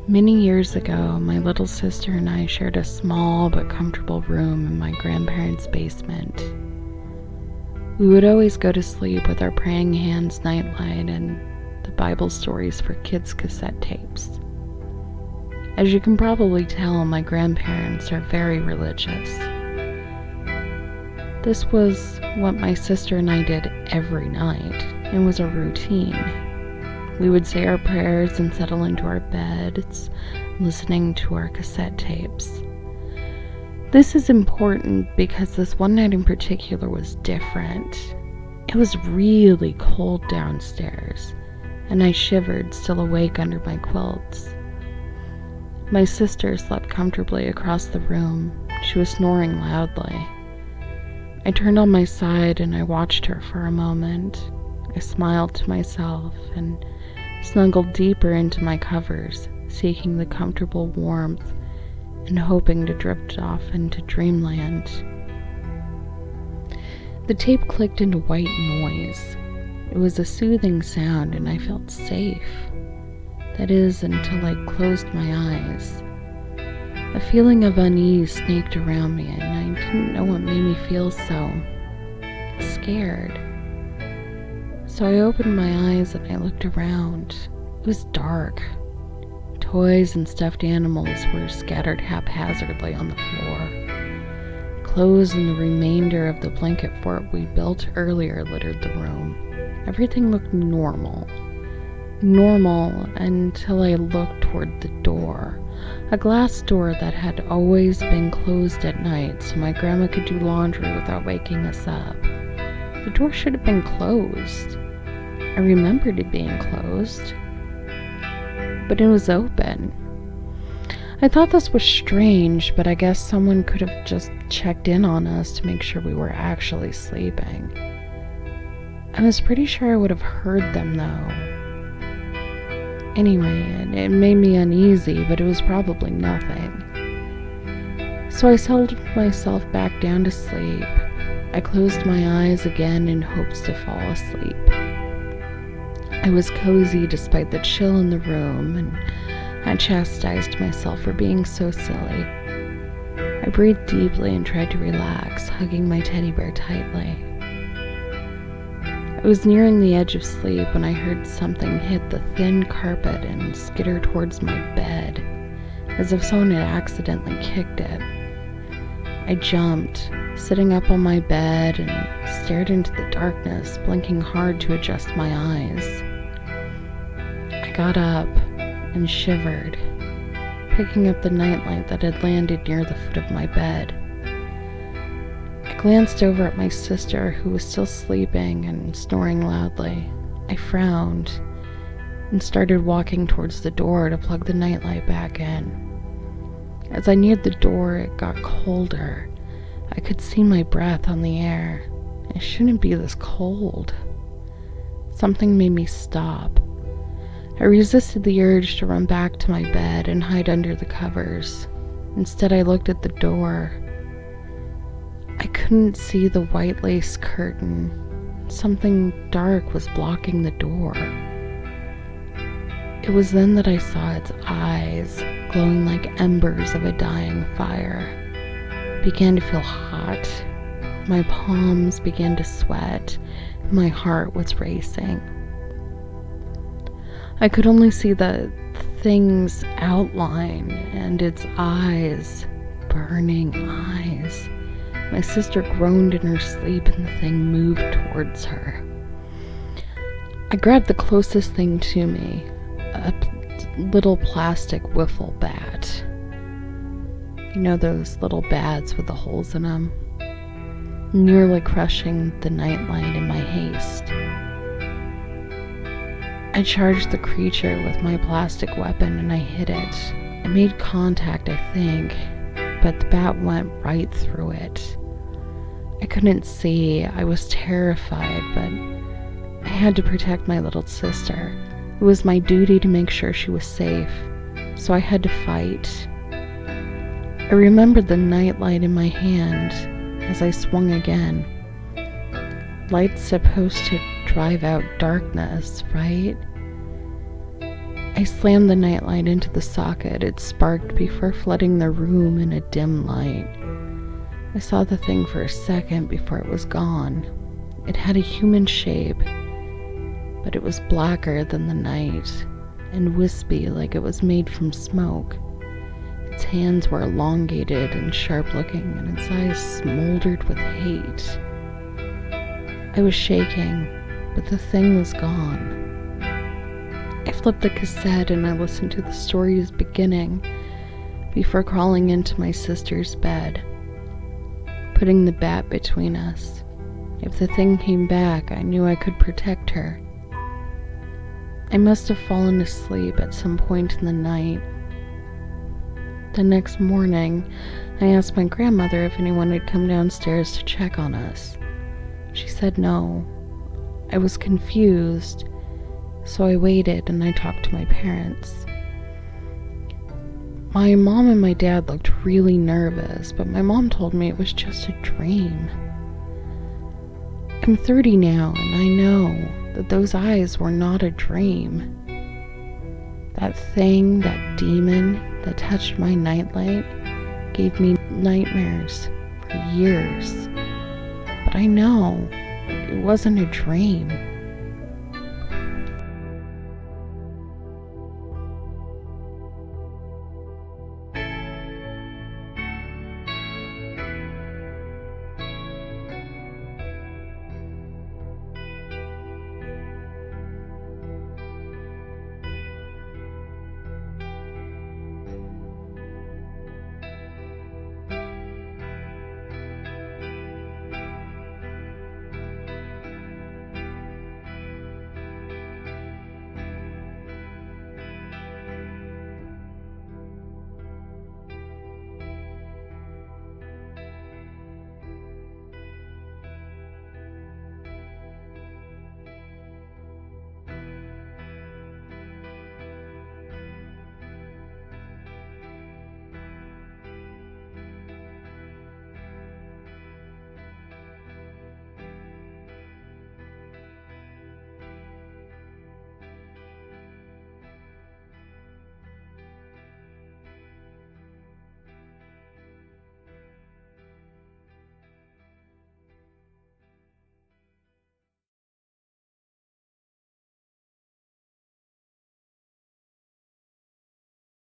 Many years ago, my little sister and I shared a small but comfortable room in my grandparents' basement. We would always go to sleep with our praying hands nightlight and the Bible stories for kids cassette tapes. As you can probably tell, my grandparents are very religious. This was what my sister and I did every night. It was a routine. We would say our prayers and settle into our beds, listening to our cassette tapes. This is important because this one night in particular was different. It was really cold downstairs, and I shivered, still awake under my quilts. My sister slept comfortably across the room. She was snoring loudly. I turned on my side and I watched her for a moment. I smiled to myself and snuggled deeper into my covers, seeking the comfortable warmth and hoping to drift off into dreamland. The tape clicked into white noise. It was a soothing sound and I felt safe. That is, until I closed my eyes. A feeling of unease snaked around me and I didn't know what made me feel so scared. So I opened my eyes and I looked around. It was dark. Toys and stuffed animals were scattered haphazardly on the floor. Clothes and the remainder of the blanket fort we built earlier littered the room. Everything looked normal. Normal until I looked toward the door. A glass door that had always been closed at night so my grandma could do laundry without waking us up. The door should have been closed. I remembered it being closed, but it was open. I thought this was strange, but I guess someone could have just checked in on us to make sure we were actually sleeping. I was pretty sure I would have heard them though. Anyway, it made me uneasy, but it was probably nothing. So I settled myself back down to sleep. I closed my eyes again in hopes to fall asleep. I was cozy despite the chill in the room, and I chastised myself for being so silly. I breathed deeply and tried to relax, hugging my teddy bear tightly. I was nearing the edge of sleep when I heard something hit the thin carpet and skitter towards my bed, as if someone had accidentally kicked it. I jumped, sitting up on my bed, and stared into the darkness, blinking hard to adjust my eyes. I got up and shivered, picking up the nightlight that had landed near the foot of my bed. I glanced over at my sister, who was still sleeping and snoring loudly. I frowned and started walking towards the door to plug the nightlight back in. As I neared the door, it got colder. I could see my breath on the air. It shouldn't be this cold. Something made me stop. I resisted the urge to run back to my bed and hide under the covers. Instead, I looked at the door. I couldn't see the white lace curtain. Something dark was blocking the door. It was then that I saw its eyes, glowing like embers of a dying fire. I began to feel hot. My palms began to sweat. My heart was racing. I could only see the thing's outline and its eyes, burning eyes. My sister groaned in her sleep and the thing moved towards her. I grabbed the closest thing to me, a little plastic wiffle bat. You know those little bats with the holes in them? Nearly crushing the nightlight in my haste. I charged the creature with my plastic weapon and I hit it. It made contact, I think, but the bat went right through it. I couldn't see. I was terrified, but I had to protect my little sister. It was my duty to make sure she was safe, so I had to fight. I remembered the nightlight in my hand as I swung again. Light's supposed to drive out darkness, right? I slammed the nightlight into the socket. It sparked before flooding the room in a dim light. I saw the thing for a second before it was gone. It had a human shape, but it was blacker than the night and wispy like it was made from smoke. Its hands were elongated and sharp-looking, and its eyes smoldered with hate. I was shaking, but the thing was gone. I flipped the cassette and I listened to the story's beginning before crawling into my sister's bed, putting the bat between us. If the thing came back, I knew I could protect her. I must have fallen asleep at some point in the night. The next morning, I asked my grandmother if anyone had come downstairs to check on us. She said no. I was confused, so I waited and I talked to my parents. My mom and my dad looked really nervous, but my mom told me it was just a dream. I'm 30 now, and I know that those eyes were not a dream. That thing, that demon that touched my nightlight gave me nightmares for years. But I know it wasn't a dream.